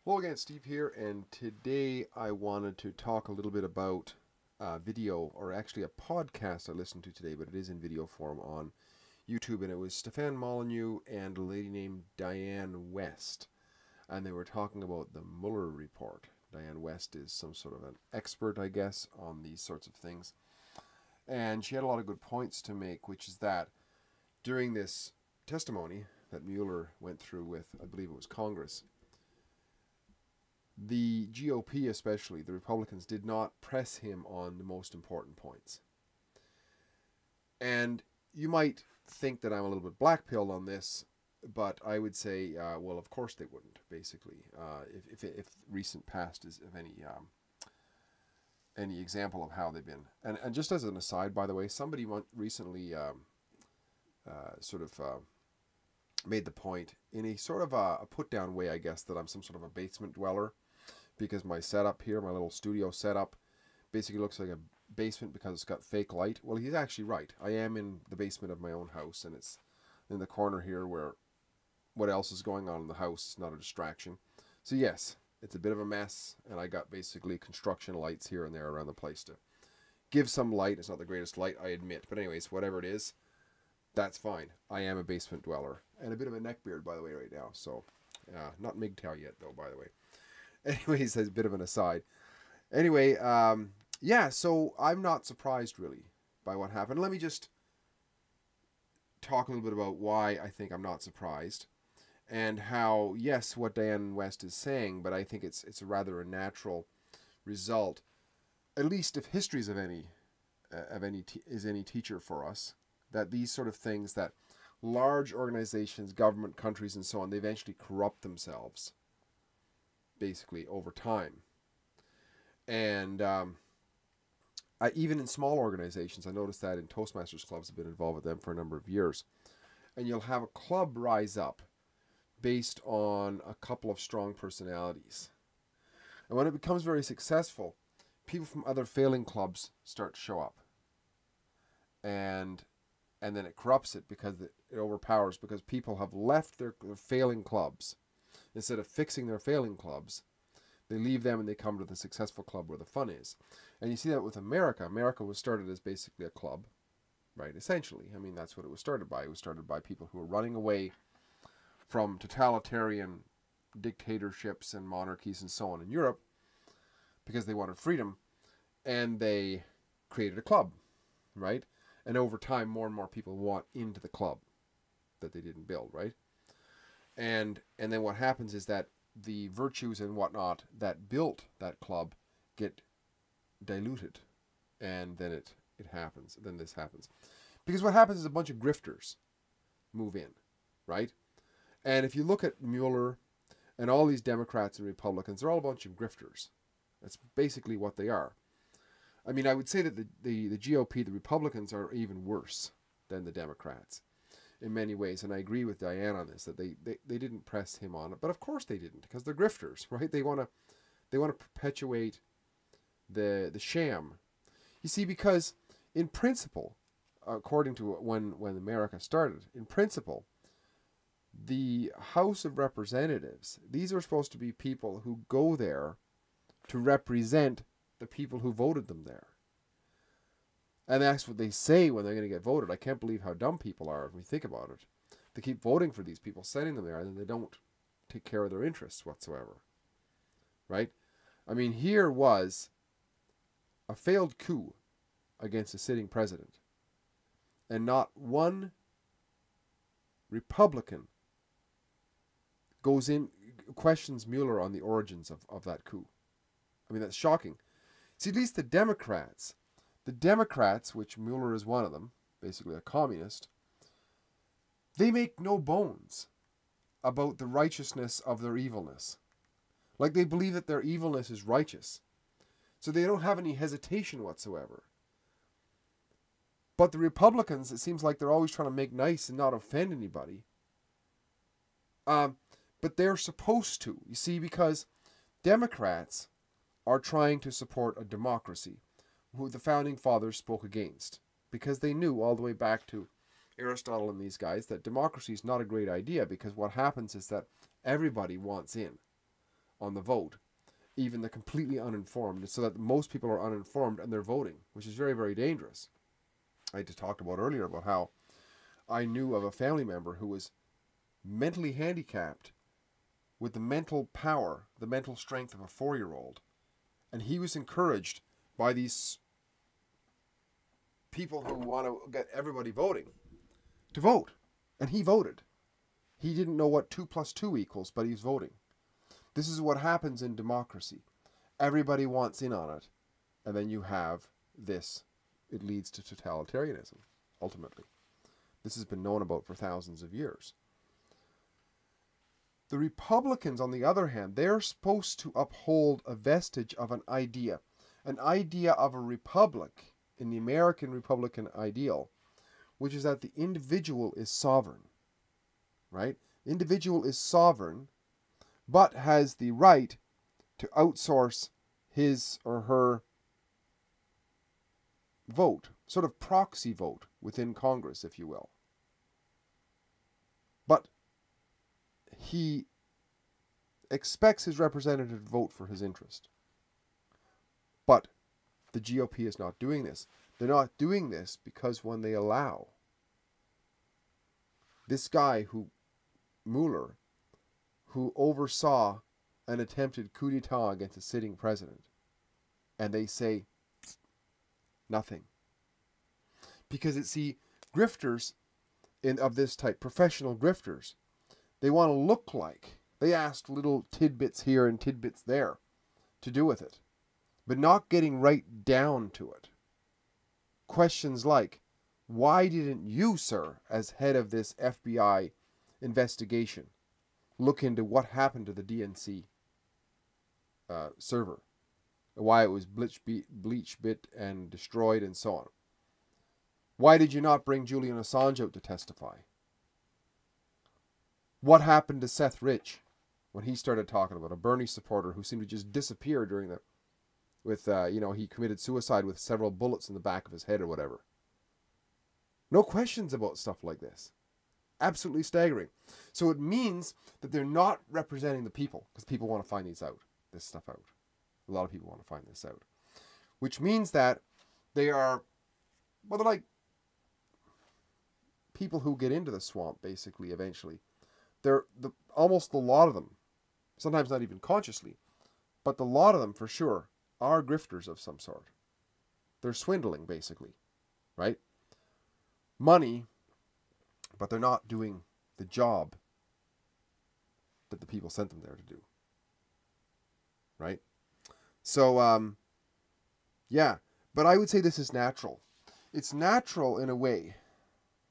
Hello again, Steve here, and today I wanted to talk a little bit about video, or actually a podcast I listened to today, but it is in video form on YouTube, and it was Stefan Molyneux and a lady named Dianne West, and they were talking about the Mueller report. Dianne West is some sort of an expert, I guess, on these sorts of things, and she had a lot of good points to make, which is that during this testimony that Mueller went through with, I believe it was Congress, the GOP, especially the Republicans, did not press him on the most important points. And you might think that I'm a little bit black-pilled on this, but I would say, well, of course they wouldn't, basically, if recent past is of any example of how they've been. And just as an aside, by the way, somebody recently made the point in a sort of a put-down way, I guess, that I'm some sort of a basement dweller, because my setup here, my little studio setup, basically looks like a basement because it's got fake light. Well, he's actually right. I am in the basement of my own house, and it's in the corner here where what else is going on in the house is not a distraction. So yes, it's a bit of a mess, and I got basically construction lights here and there around the place to give some light. It's not the greatest light, I admit, but anyways, whatever it is, that's fine. I am a basement dweller, and a bit of a neckbeard, by the way, right now. So, not MGTOW yet, though, by the way. Anyways, as a bit of an aside. Anyway, yeah, so I'm not surprised, really, by what happened. Let me just talk a little bit about why I think I'm not surprised, and how, yes, what Dianne West is saying, but I think it's a rather a natural result, at least if history is any teacher for us, that these sort of things, that large organizations, government, countries, and so on, they eventually corrupt themselves, basically, over time. And even in small organizations, I noticed that in Toastmasters clubs, I've been involved with them for a number of years, and you'll have a club rise up based on a couple of strong personalities. And when it becomes very successful, people from other failing clubs start to show up. And then it corrupts it because it overpowers, because people have left their failing clubs. Instead of fixing their failing clubs, they leave them and they come to the successful club where the fun is. And you see that with America. America was started as basically a club, right? Essentially. I mean, that's what it was started by. It was started by people who were running away from totalitarian dictatorships and monarchies and so on in Europe because they wanted freedom, and they created a club, right? And over time, more and more people want into the club that they didn't build, right? And then what happens is that the virtues and whatnot that built that club get diluted, and then it happens. Then this happens, because what happens is a bunch of grifters move in, right? And if you look at Mueller and all these Democrats and Republicans, they're all a bunch of grifters. That's basically what they are. I mean, I would say that the GOP, the Republicans, are even worse than the Democrats in many ways, and I agree with Dianne on this, that they didn't press him on it, but of course they didn't, because they're grifters, right? They want to perpetuate the sham. You see, because in principle, according to when America started, in principle, the House of Representatives, these are supposed to be people who go there to represent the people who voted them there. And that's what they say when they're going to get voted. I can't believe how dumb people are if we think about it. They keep voting for these people, sending them there, and then they don't take care of their interests whatsoever. Right? I mean, here was a failed coup against a sitting president, and not one Republican questions Mueller on the origins of that coup. I mean, that's shocking. See, at least the Democrats, which Mueller is one of them, basically a communist, they make no bones about the righteousness of their evilness. Like, they believe that their evilness is righteous. So they don't have any hesitation whatsoever. But the Republicans, it seems like they're always trying to make nice and not offend anybody. But they're supposed to, you see, because Democrats are trying to support a democracy, who the founding fathers spoke against, because they knew all the way back to Aristotle and these guys that democracy is not a great idea, because what happens is that everybody wants in. on the vote, even the completely uninformed, so that most people are uninformed and they're voting, which is very, very dangerous. I just talked about earlier about how I knew of a family member who was mentally handicapped with the mental power, the mental strength of a 4-year-old. And he was encouraged by these people who want to get everybody voting to vote. And he voted. He didn't know what 2 + 2 equals, but he was voting. This is what happens in democracy. Everybody wants in on it. And then you have this. It leads to totalitarianism, ultimately. This has been known about for thousands of years. The Republicans, on the other hand, they're supposed to uphold a vestige of an idea of a republic in the American Republican ideal, which is that the individual is sovereign, right? The individual is sovereign, but has the right to outsource his or her vote, sort of proxy vote within Congress, if you will. But he expects his representative to vote for his interest. But the GOP is not doing this. They're not doing this because when they allow this guy Mueller, who oversaw an attempted coup d'etat against a sitting president, and they say nothing. Because grifters of this type, professional grifters, they want to look like, they asked little tidbits here and tidbits there to do with it, but not getting right down to it. Questions like, why didn't you, sir, as head of this FBI investigation, look into what happened to the DNC server, why it was bleach bit and destroyed and so on? Why did you not bring Julian Assange out to testify? What happened to Seth Rich when he started talking about a Bernie supporter who seemed to just disappear during he committed suicide with several bullets in the back of his head or whatever? No questions about stuff like this. Absolutely staggering. So it means that they're not representing the people, because people want to find this stuff out. A lot of people want to find this out. Which means that they are, they're like people who get into the swamp, basically, eventually. They're almost a lot of them, sometimes not even consciously, but the lot of them for sure are grifters of some sort. They're swindling, basically, right? Money, but they're not doing the job that the people sent them there to do, right? So, yeah, but I would say this is natural. It's natural in a way.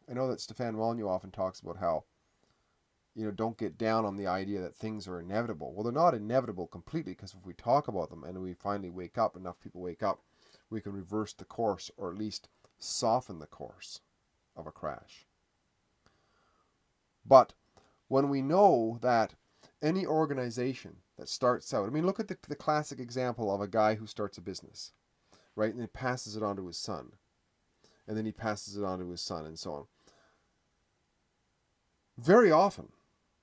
I know that Stefan Molyneux often talks about how, don't get down on the idea that things are inevitable. Well, they're not inevitable completely, because if we talk about them and we finally wake up, enough people wake up, we can reverse the course, or at least soften the course of a crash. But when we know that any organization that starts out, look at the classic example of a guy who starts a business, right? And then passes it on to his son. And then he passes it on to his son, and so on. Very often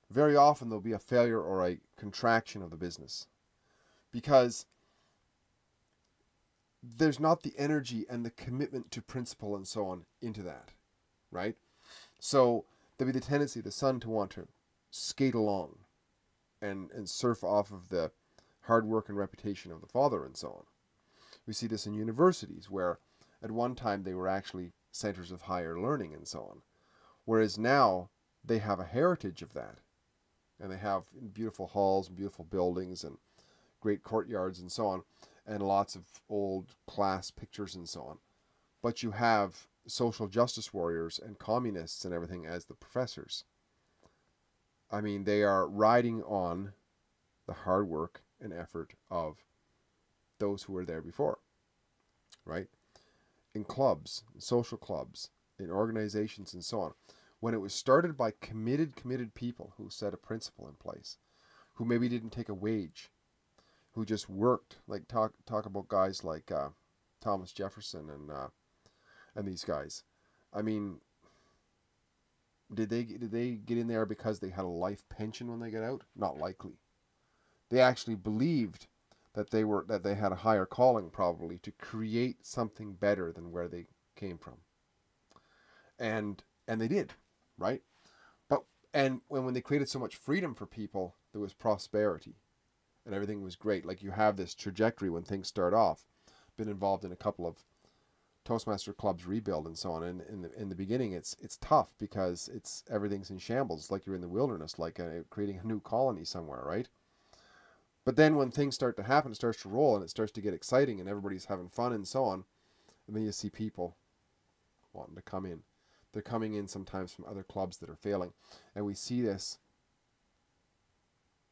there'll be a failure or a contraction of the business, because there's not the energy and the commitment to principle and so on into that, right? So there'll be the tendency of the son to want to skate along and surf off of the hard work and reputation of the father and so on. We see this in universities, where at one time they were actually centers of higher learning and so on, whereas now they have a heritage of that. And they have beautiful halls and beautiful buildings and great courtyards and so on, and lots of old class pictures and so on. But you have social justice warriors and communists and everything as the professors. They are riding on the hard work and effort of those who were there before, right? In clubs, in social clubs, in organizations and so on. When it was started by committed people who set a principle in place, who maybe didn't take a wage, who just worked, like talk about guys like Thomas Jefferson and these guys. Did they get in there because they had a life pension when they get out? Not likely. They actually believed that they had a higher calling, probably, to create something better than where they came from. And they did, right? But and when they created so much freedom for people, there was prosperity and everything was great. Like, you have this trajectory when things start off. Been involved in a couple of Toastmaster clubs rebuild and so on. And in the beginning, it's tough because everything's in shambles. It's like you're in the wilderness, like creating a new colony somewhere, right? But then when things start to happen, it starts to roll and it starts to get exciting and everybody's having fun and so on. And then you see people wanting to come in. They're coming in sometimes from other clubs that are failing. And we see this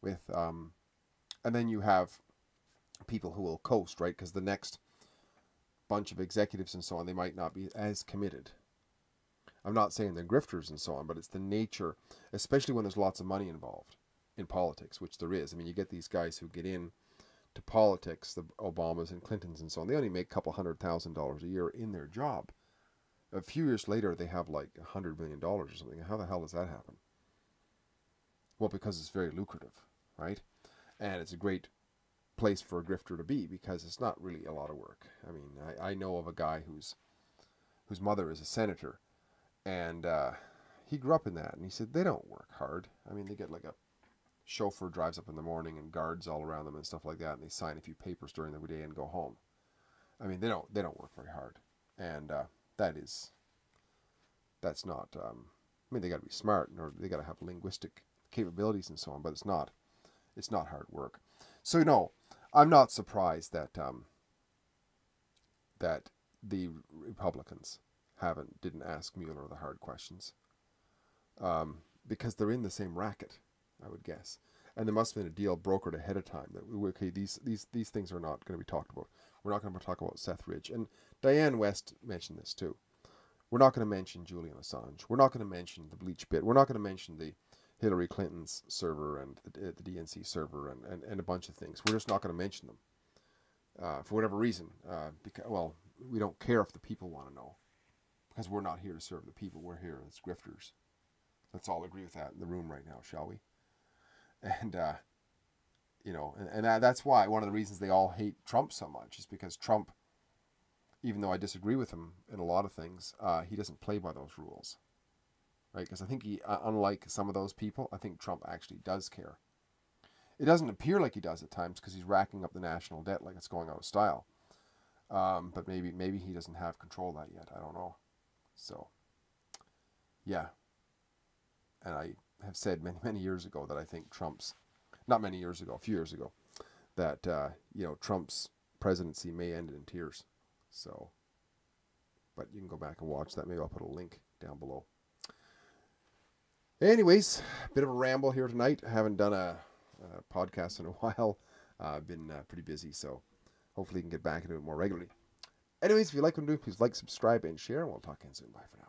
with, and then you have people who will coast, right? Because the next bunch of executives and so on, they might not be as committed. I'm not saying they're grifters and so on, but it's the nature, especially when there's lots of money involved in politics, which there is. I mean, you get these guys who get in to politics, the Obamas and Clintons and so on. They only make a couple $100,000 a year in their job. A few years later, they have like $100 million or something. How the hell does that happen? Well, because it's very lucrative, right? And it's a great place for a grifter to be because it's not really a lot of work. I mean, I know of a guy whose mother is a senator, and he grew up in that, and he said they don't work hard. I mean, they get like a chauffeur drives up in the morning and guards all around them and stuff like that, and they sign a few papers during the day and go home. I mean, they don't work very hard, and that's not. I mean, they got to be smart, or they got to have linguistic capabilities and so on, but it's not hard work. So no, I'm not surprised that that the Republicans didn't ask Mueller the hard questions, because they're in the same racket, I would guess, and there must have been a deal brokered ahead of time that okay, these things are not going to be talked about. We're not going to talk about Seth Ridge, and Dianne West mentioned this too. We're not going to mention Julian Assange. We're not going to mention the bleach bit. We're not going to mention the Hillary Clinton's server and the DNC server and a bunch of things. We're just not going to mention them for whatever reason. Because, well, we don't care if the people want to know, because we're not here to serve the people. We're here as grifters. Let's all agree with that in the room right now, shall we? And you know, and that's why one of the reasons they all hate Trump so much is because Trump, even though I disagree with him in a lot of things, he doesn't play by those rules. Right? Because I think he, unlike some of those people, I think Trump actually does care. It doesn't appear like he does at times because he's racking up the national debt like it's going out of style. But maybe he doesn't have control of that yet. I don't know. So, yeah. And I have said many years ago that I think Trump's, not many years ago, a few years ago, that you know, Trump's presidency may end in tears. So, but you can go back and watch that. Maybe I'll put a link down below. Anyways, a bit of a ramble here tonight. I haven't done a podcast in a while. I've been pretty busy, so hopefully you can get back into it more regularly. Anyways, if you like what I'm doing, please like, subscribe, and share. And we'll talk again soon. Bye for now.